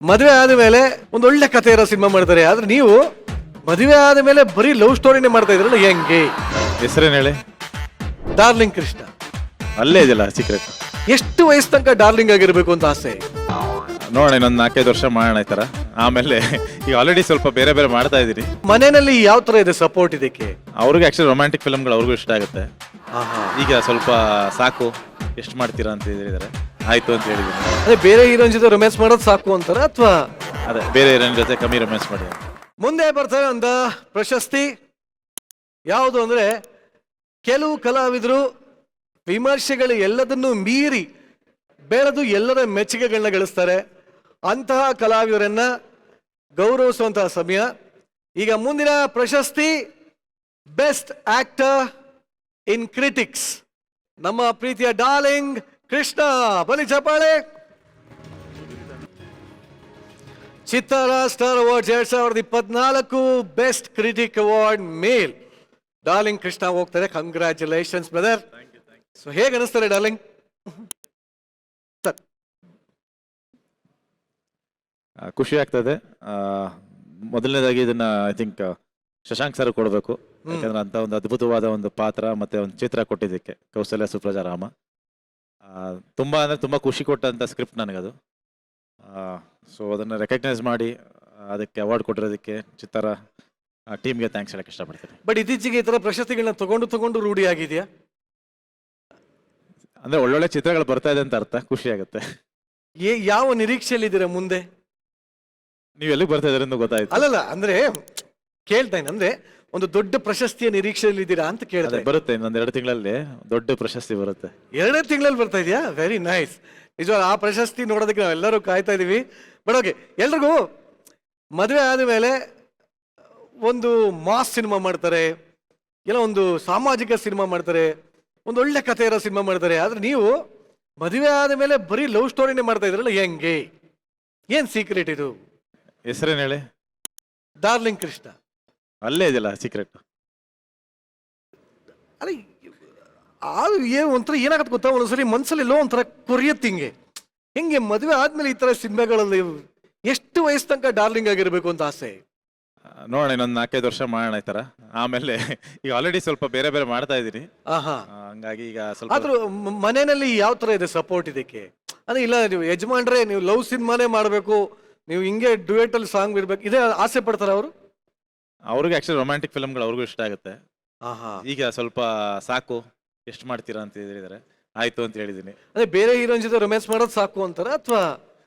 ಮದುವೆ ಆದ ಮೇಲೆ ಒಂದು ಒಳ್ಳೆ ಕಥೆ ಇರೋ ಸಿನಿಮಾ ಮಾಡ್ತಾರೆ, ಆದ್ರೆ ನೀವು ಮದುವೆ ಆದ ಮೇಲೆ ಬರೀ ಲವ್ ಸ್ಟೋರಿನೇ ಮಾಡ್ತಾ ಇದ್ರಲ್ಲ, ಹೆಂಗೆ? ಹೆಸರೇನು ಹೇಳಿ? ಡಾರ್ಲಿಂಗ್ ಕೃಷ್ಣ. ಅಲ್ಲೇ ಇದೆಯಲ್ಲ ಸೀಕ್ರೆಟ್. ಎಷ್ಟು ವಯಸ್ಸು ತನಕ ಡಾರ್ಲಿಂಗ್ ಆಗಿರ್ಬೇಕು ಅಂತ ಆಸೆ? ನೋಡೋಣ, ಇನ್ನೊಂದು 4-5 ವರ್ಷ ಮಾಡೋಣ ಈ ಥರ. ಆಮೇಲೆ ಈಗ ಆಲ್ರೆಡಿ ಸ್ವಲ್ಪ ಬೇರೆ ಬೇರೆ ಮಾಡ್ತಾ ಇದ್ದೀರಿ. ಮನೆಯಲ್ಲಿ ಯಾವ ತರ ಇದೆ ಸಪೋರ್ಟ್ ಇದಕ್ಕೆ? ಅವ್ರಿಗೆ ಆಕ್ಚುಲಿ ರೊಮ್ಯಾಂಟಿಕ್ ಫಿಲ್ಮ್ಗಳು ಅವ್ರಿಗೂ ಇಷ್ಟ ಆಗುತ್ತೆ. ಆಹಾ. ಈಗ ಸ್ವಲ್ಪ ಸಾಕು, ಎಷ್ಟು ಮಾಡ್ತೀರಾ ಅಂತ ಹೇಳಿದ್ದಾರೆ. ಆಯ್ತು ಅಂತ ಹೇಳಿದ್ದೀನಿ. ಅದೇ ಬೇರೆ ಹೀರೋನ್ ಜೊತೆ ರೊಮ್ಯಾನ್ಸ್ ಮಾಡೋದು ಸಾಕು ಅಂತಾರ, ಅಥವಾ ಅದೇ ಬೇರೆ ಏನೇನು ಜೊತೆ ಕಮ್ಮಿ ರೊಮ್ಯಾನ್ಸ್ ಮಾಡಿ. ಮುಂದೆ ಬರ್ತಾರೆ ಅಂತ ಪ್ರಶಸ್ತಿ ಯಾವುದು ಅಂದ್ರೆ, ಕೆಲವು ಕಲಾವಿದರು ವಿಮರ್ಶೆಗಳು ಎಲ್ಲದನ್ನೂ ಮೀರಿ ಬೆಳೆದು ಎಲ್ಲರ ಮೆಚ್ಚುಗೆಗಳನ್ನ ಗಳಿಸ್ತಾರೆ. ಅಂತಹ ಕಲಾವಿದರನ್ನ ಗೌರವಿಸುವಂತಹ ಸಮಯ. ಈಗ ಮುಂದಿನ ಪ್ರಶಸ್ತಿ ಬೆಸ್ಟ್ ಆಕ್ಟರ್ ಇನ್ ಕ್ರಿಟಿಕ್ಸ್. ನಮ್ಮ ಪ್ರೀತಿಯ ಡಾರ್ಲಿಂಗ್ ಕೃಷ್ಣ, ಬನ್ನಿ ಚಪ್ಪಾಳೆ. Chittara star award 2024 best critic award male darling Krishna ಹೋಗ್ತಾರೆ. Congratulations brother. ಸೊ ಹೇಗೆ ಅನಿಸ್ತಾರೆ ಡಾರ್ಲಿಂಗ್? ಖುಷಿ ಆಗ್ತದೆ. ಮೊದಲನೇದಾಗಿ ಇದನ್ನ ಐ ಥಿಂಕ್ ಶಶಾಂಕ್ ಸರ್ ಕೊಡಬೇಕು, ಯಾಕಂದ್ರೆ ಅಂತ ಒಂದು ಅದ್ಭುತವಾದ ಒಂದು ಪಾತ್ರ ಮತ್ತೆ ಒಂದು ಚಿತ್ರ ಕೊಟ್ಟಿದ್ದಕ್ಕೆ ಕೌಸಲ್ಯ ಸುಪ್ರಜಾ ರಾಮ. ತುಂಬಾ ಅಂದ್ರೆ ತುಂಬಾ ಖುಷಿ ಕೊಟ್ಟಂತ ಸ್ಕ್ರಿಪ್ಟ್ ನನಗದು. ಸೊ ಅದನ್ನ ರೆಕಗ್ನೈಸ್ ಮಾಡಿ ಅದಕ್ಕೆ ಅವಾರ್ಡ್ ಕೊಟ್ಟಿರೋದಕ್ಕೆ ಚಿತ್ತರ ಟೀಮ್ಗೆ ಥ್ಯಾಂಕ್ಸ್ ಹೇಳಕ್ ಇಷ್ಟಪಡ್ತೀನಿ. ಬಟ್ ಇತ್ತೀಚೆಗೆ ಈ ತರ ಪ್ರಶಸ್ತಿಗಳನ್ನ ತಗೊಂಡು ರೂಢಿ ಆಗಿದೆಯಾ? ಅಂದ್ರೆ ಒಳ್ಳೊಳ್ಳೆ ಚಿತ್ರಗಳು ಬರ್ತಾ ಇದೆ ಅಂತ ಅರ್ಥ. ಖುಷಿ ಆಗುತ್ತೆ. ಯಾವ ನಿರೀಕ್ಷೆಯಲ್ಲಿದ್ದೀರಾ ಮುಂದೆ? ನೀವು ಎಲ್ಲಿಗೆ ಬರ್ತಾ ಇದ್ದೀರ ಅಂತ ಗೊತ್ತಾಯ್ತು. ಅಲ್ಲಲ್ಲ, ಅಂದ್ರೆ ಕೇಳ್ತಾ ಇದ್ದೀನಿ, ಅಂದ್ರೆ ಒಂದು ದೊಡ್ಡ ಪ್ರಶಸ್ತಿಯ ನಿರೀಕ್ಷೆಯಲ್ಲಿ ಇದ್ದೀರಾ ಅಂತ ಕೇಳಿದೆ. ಬರುತ್ತೆ, ಇನ್ನೊಂದು 2 ತಿಂಗಳಲ್ಲಿ ದೊಡ್ಡ ಪ್ರಶಸ್ತಿ ಬರುತ್ತೆ. 2 ತಿಂಗಳಲ್ಲಿ ಬರ್ತಾ ಇದೆಯಾ? Very nice. ನಿಜವಾಗ ಆ ಪ್ರಶಸ್ತಿ ನೋಡೋದಕ್ಕೆ ನಾವೆಲ್ಲರೂ ಕಾಯ್ತಾ ಇದೀವಿ. ಬಟ್ ಓಕೆ, ಎಲ್ರಿಗೂ ಮದುವೆ ಆದ ಮೇಲೆ ಒಂದು ಮಾಸ್ ಸಿನಿಮಾ ಮಾಡ್ತಾರೆ, ಏನೋ ಒಂದು ಸಾಮಾಜಿಕ ಸಿನಿಮಾ ಮಾಡ್ತಾರೆ, ಒಂದು ಒಳ್ಳೆ ಕಥೆ ಇರೋ ಸಿನಿಮಾ ಮಾಡ್ತಾರೆ, ಆದ್ರೆ ನೀವು ಮದುವೆ ಆದ ಮೇಲೆ ಬರೀ ಲವ್ ಸ್ಟೋರಿನೇ ಮಾಡ್ತಾ ಇದ್ರಲ್ಲ, ಹೆಂಗೆ? ಏನ್ ಸೀಕ್ರೆಟ್ ಇದು? ಹೆಸರೇನು ಹೇಳಿ? ಡಾರ್ಲಿಂಗ್ ಕೃಷ್ಣ. ಅಲ್ಲೇ ಇದೆಯಲ್ಲ ಸೀಕ್ರೆಟ್. ಅಲ್ಲ, ಅದು ಏನು ಒಂಥರ ಏನಾಗತ್ತೆ ಗೊತ್ತಾ, ಒಂದೊಂದ್ಸರಿ ಮನ್ಸಲ್ಲೆಲ್ಲೋ ಒಂಥರ ಕೊರಿಯತ್ತೆ. ಹೆಂಗೆ ಮದುವೆ ಆದ್ಮೇಲೆ ಈ ತರ ಸಿನಿಮಾಗಳಲ್ಲಿ ಎಷ್ಟು ವಯಸ್ಸು ತನಕ ಡಾರ್ಲಿಂಗ್ ಆಗಿರ್ಬೇಕು ಅಂತ ಆಸೆ? ನೋಡೋಣ, ಇನ್ನೊಂದು 4-5 ವರ್ಷ ಮಾಡೋಣ ಈ ಥರ. ಆಮೇಲೆ ಈಗ ಆಲ್ರೆಡಿ ಸ್ವಲ್ಪ ಬೇರೆ ಬೇರೆ ಮಾಡ್ತಾ ಇದ್ದೀನಿ. ಹಂಗಾಗಿ ಈಗ ಸ್ವಲ್ಪ. ಆದ್ರೂ ಮನೆಯಲ್ಲಿ ಯಾವ ತರ ಇದೆ ಸಪೋರ್ಟ್ ಇದಕ್ಕೆ? ಅಂದ್ರೆ ಇಲ್ಲ, ನೀವು ಯಜಮಾನ್ರೆ ನೀವು ಲವ್ ಸಿನಿಮಾನೇ ಮಾಡಬೇಕು, ನೀವು ಹಿಂಗೆ ಡ್ಯೂಯೆಟ್ ಅಲ್ಲಿ ಸಾಂಗ್ ಇರ್ಬೇಕು, ಇದೇ ಆಸೆ ಪಡ್ತಾರೆ ಅವರು? ಅವ್ರಿಗೆ ಆಕ್ಚುಲಿ ರೊಮ್ಯಾಂಟಿಕ್ ಫಿಲ್ಮ್ಗಳು ಅವ್ರಿಗೂ ಇಷ್ಟ ಆಗುತ್ತೆ. ಈಗ ಸ್ವಲ್ಪ ಸಾಕು, ಎಷ್ಟು ಮಾಡ್ತೀರಾ ಅಂತ ಹೇಳಿದ್ದಾರೆ. ಆಯ್ತು ಅಂತ ಹೇಳಿದ್ದೀನಿ. ಅದೇ ಬೇರೆ ಹೀರೋನ್ ಜೊತೆ ರೊಮ್ಯಾನ್ಸ್ ಮಾಡೋದು ಸಾಕು ಅಂತಾರ, ಅಥವಾ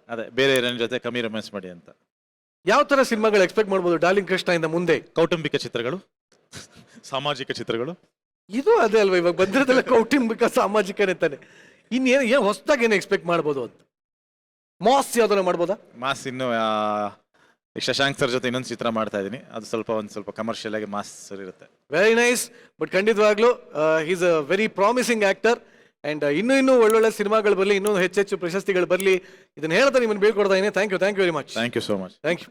ಅದೇ ಬೇರೆ ಏನೇನು ಜೊತೆ ಕಮ್ಮಿ ರೊಮ್ಯಾನ್ಸ್ ಮಾಡಿ ಅಂತ. ಯಾವ ತರ ಸಿನಿಮಾಗಳು ಎಕ್ಸ್ಪೆಕ್ಟ್ ಮಾಡ್ಬೋದು ಡಾರ್ಲಿಂಗ್ ಕೃಷ್ಣ ಇಂದ ಮುಂದೆ? ಕೌಟುಂಬಿಕ ಚಿತ್ರಗಳು, ಸಾಮಾಜಿಕ ಚಿತ್ರಗಳು. ಇದು ಅದೇ ಅಲ್ವಾ ಇವಾಗ ಬಂದಿರೋದೆಲ್ಲ ಕೌಟುಂಬಿಕ ಸಾಮಾಜಿಕನೇ ತಾನೆ. ಇನ್ನೇನು ಹೊಸದಾಗಿ ಏನು ಎಕ್ಸ್ಪೆಕ್ಟ್ ಮಾಡ್ಬೋದು ಅಂತ? ಮಾಸ್ ಯಾವ್ದಾರ ಮಾಡ್ಬೋದಾ? ಮಾಸ್ ಇನ್ನು ಶಶಾಂಕ್ ಸರ್ ಜೊತೆ ಇನ್ನೊಂದು ಚಿತ್ರ ಮಾಡ್ತಾ ಇದ್ದೀನಿ, ಅದು ಸ್ವಲ್ಪ ಕಮರ್ಷಿಯಲ್ ಆಗಿ ಮಾಸ್ ಸರ್ ಇರುತ್ತೆ. Very nice. ಬಟ್ ಖಂಡಿತವಾಗ್ಲೂ is a very promising actor. And ಇನ್ನೂ ಒಳ್ಳೊಳ್ಳೆ ಸಿನಿಮಾಗಳು ಬರಲಿ, ಇನ್ನೂ ಹೆಚ್ಚೆಚ್ಚು ಪ್ರಶಸ್ತಿಗಳು ಬರಲಿ, ಇದನ್ನ ಹೇಳ್ತಾ ನಿಮ್ಮನ್ನು ಬೀಳ್ಕೊಡ್ತಾ ಇದ್ದೀನಿ. Thank you very much. Thank you so much. Thank you.